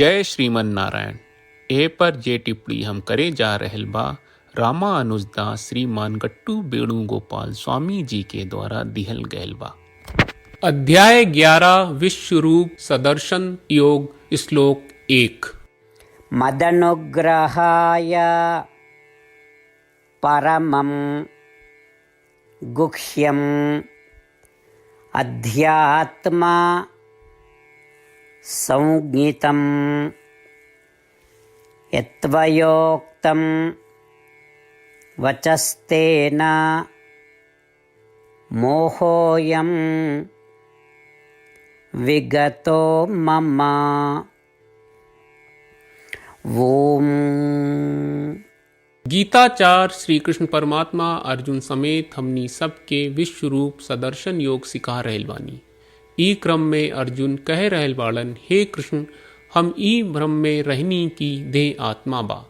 जय श्रीमन नारायण। ए पर जे टिप्पणी हम करे जा रहल बा रामानुजदास श्रीमान गट्टू वेणुगोपाल स्वामी जी के द्वारा दिहल गयल बा। अध्याय 11 विश्वरूप सदर्शन योग श्लोक 1। मदनुग्रहाय परमं गुह्यम् अध्यात्मा संज्ञितं यत्त्वयोक्तं वचस्तेन मोहोऽयं विगतो मम। ओम। गीताचार श्री कृष्ण परमात्मा अर्जुन समेत हमनी सबके विश्व रूप सदर्शन योग सिखा रहल बानी। ई क्रम में अर्जुन कह रहल बाड़न, हे कृष्ण, हम ई भ्रम में रहनी की देह आत्मा बा।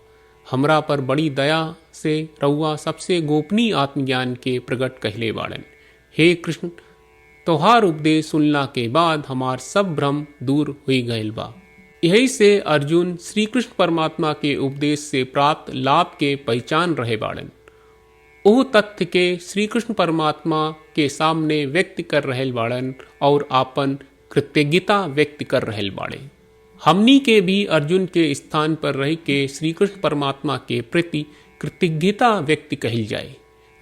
हमरा पर बड़ी दया से रउआ सबसे गोपनीय आत्मज्ञान के प्रकट कहले बाड़न। हे कृष्ण, तोहार उपदेश सुनला के बाद हमार सब भ्रम दूर हुई गयल बा। यही से अर्जुन श्री कृष्ण परमात्मा के उपदेश से प्राप्त लाभ के पहचान रहे बाड़न। ओह तथ्य के श्री कृष्ण परमात्मा के सामने व्यक्त कर रहल बाड़न और आपन कृतज्ञता व्यक्त कर रहल बाड़े। हमनी के भी अर्जुन के स्थान पर रह के श्री कृष्ण परमात्मा के प्रति कृतज्ञता व्यक्त कही जाए,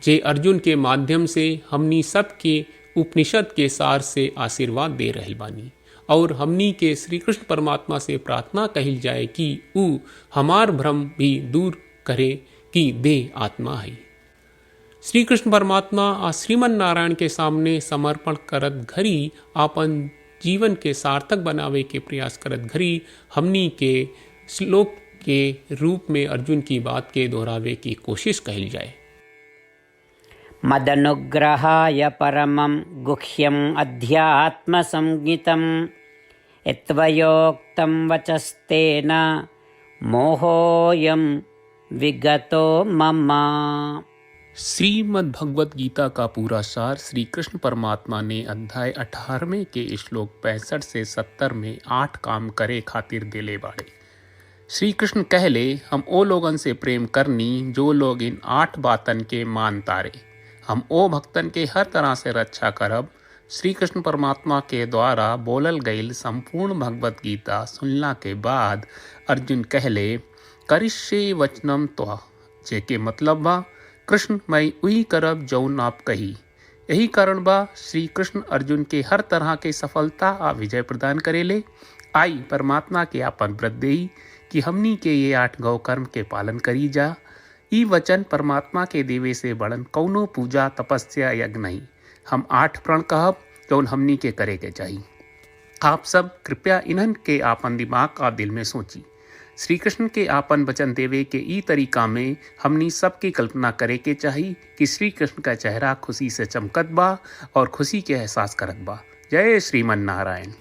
जे अर्जुन के माध्यम से हमनी सबके उपनिषद के सार से आशीर्वाद दे रहल बानी। और हमनी के श्री कृष्ण परमात्मा से प्रार्थना कही जाए कि ऊ हमार भ्रम भी दूर करे कि देह आत्मा है। श्री कृष्ण परमात्मा आ श्रीमन नारायण के सामने समर्पण करत घरी आपन जीवन के सार्थक बनावे के प्रयास करत घरी हमनी के श्लोक के रूप में अर्जुन की बात के दोहरावे की कोशिश कही जाए। मदनुग्रहाय परमं गुह्यम् अध्यात्म संज्ञितं यत्त्वयोक्तं वचस्तेन मोहोऽयं विगतो मम। श्रीमद् भगवत गीता का पूरा सार श्री कृष्ण परमात्मा ने अध्याय 18वें के श्लोक 65 से 70 में 8 काम करे खातिर दिले बाड़े। श्री कृष्ण कहले, हम ओ लोगन से प्रेम करनी जो लोग इन 8 बातन के मान तारे। हम ओ भक्तन के हर तरह से रक्षा करब। श्री कृष्ण परमात्मा के द्वारा बोलल गईल संपूर्ण भगवत गीता सुनला के बाद अर्जुन कहले, करिष्ये वचनम त्वा, जेके मतलब बा, कृष्ण मैं उही करब जौन आप कही। यही कारण बा श्री कृष्ण अर्जुन के हर तरह के सफलता आ विजय प्रदान करेले। आई परमात्मा के आपन व्रत देई कि हमनी के ये 8 गौ कर्म के पालन करी जा। ई वचन परमात्मा के देवे से बड़न कौनो पूजा तपस्या यज्ञ नहीं। हम 8 प्रण कहब जौन हमनी के करे के चाहिए। आप सब कृपया इन्हन के आपन दिमाग और दिल में सोची। श्री कृष्ण के आपन वचन देवे के ई तरीका में हमनी सबकी कल्पना करे के चाहिए कि श्री कृष्ण का चेहरा खुशी से चमकत बा और खुशी के एहसास करत बा। जय श्रीमन नारायण।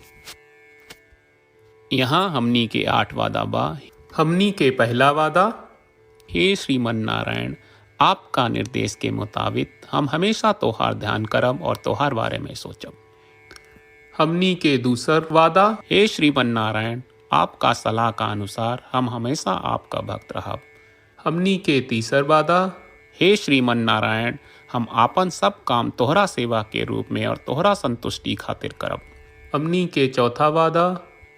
यहाँ हमनी के 8 वादा बा। हमनी के पहला वादा, हे श्रीमन नारायण, आपका निर्देश के मुताबिक हम हमेशा तोहार ध्यान करब और तोहार बारे में सोचब। हमनी के दूसर वादा, हे श्रीमन नारायण, आपका सलाह का अनुसार हम हमेशा आपका भक्त रहब। हमनी के तीसर वादा, हे श्रीमन नारायण, हम आपन सब काम तोहरा सेवा के रूप में और तोहरा संतुष्टि खातिर करब। हमनी के चौथा वादा,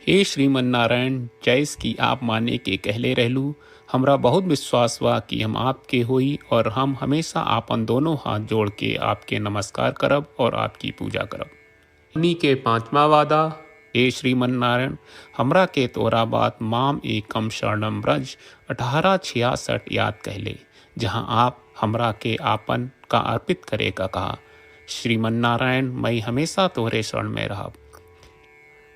हे श्रीमन नारायण, जैस की आप माने के कहले रहलू, हमरा बहुत विश्वास बा कि हम आपके होई और हम हमेशा आपन दोनों हाथ जोड़ के आपके नमस्कार करब और आपकी पूजा करब। हमनी के पांचवा वादा, हे श्रीमन नारायण, हमरा के तोरा बात माम एकम शरणम ब्रज 1866 याद कहले, जहाँ आप हमरा के आपन का अर्पित करे का कहा। श्रीमन नारायण, मैं हमेशा तोहरे शरण में रहब।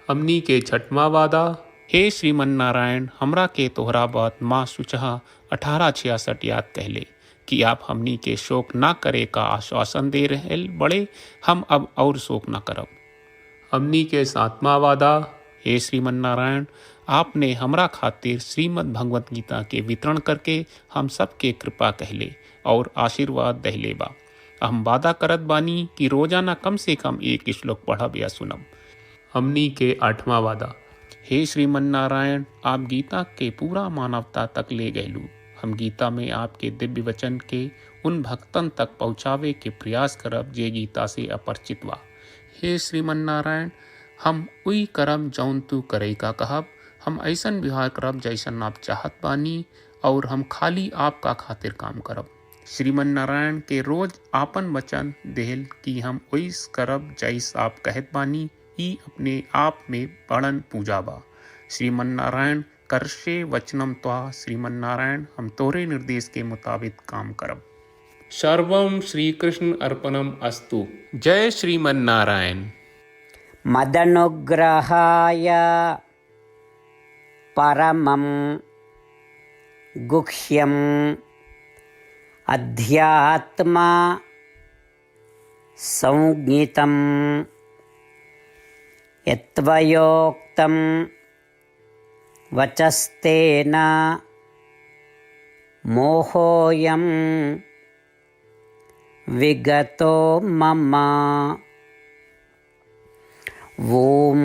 हमनी के छठवां वादा, हे श्रीमन नारायण, हमरा के तोहरा बात माँ सुचहा 1866 याद कहले कि आप हमनी के शोक ना करे का आश्वासन दे रहे बड़े, हम अब और शोक ना करब। हमनी के 7वां वादा, हे श्रीमन नारायण, आपने हमरा खातिर श्रीमद् भगवत गीता के वितरण करके हम सबके कृपा कहले और आशीर्वाद दहले बा। हम वादा करत बानी कि रोजाना कम से कम 1 श्लोक पढ़ब या सुनब। हमनी के 8वां वादा, हे श्रीमन नारायण, आप गीता के पूरा मानवता तक ले गयलू। हम गीता में आपके दिव्य वचन के उन भक्तन तक पहुँचावे के प्रयास करब जे गीता से अपरिचित बा। हे श्रीमन नारायण, हम उई करब जौन तू करे का कहब। हम ऐसन व्यवहार करब जैसन आप चाहत बानी और हम खाली आपका खातिर काम करब। श्रीमन नारायण के रोज आपन वचन देहल कि हम ओइस करब जैस आप कहत बानी, ई अपने आप में बड़न पूजा बा। श्रीमन नारायण, करशे वचनम त्वा। श्रीमन नारायण, हम तोरे निर्देश के मुताबिक काम करब। सर्वम श्री कृष्ण अर्पणम अस्तु। जय श्रीमन नारायण। मदनुग्रहाय परमं गुह्यम् अध्यात्म संज्ञितं यत्त्वयोक्तं वचस्तेन मोहोऽयं विगतो मम। ॐ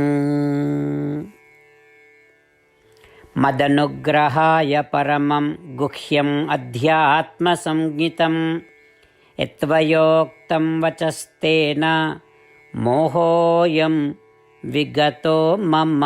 मदनुग्रहाय परमं गुह्यम् अध्यात्मसंज्ञितं यत्त्वयोक्तं वचस्तेन मोहोऽयं विगतो मम।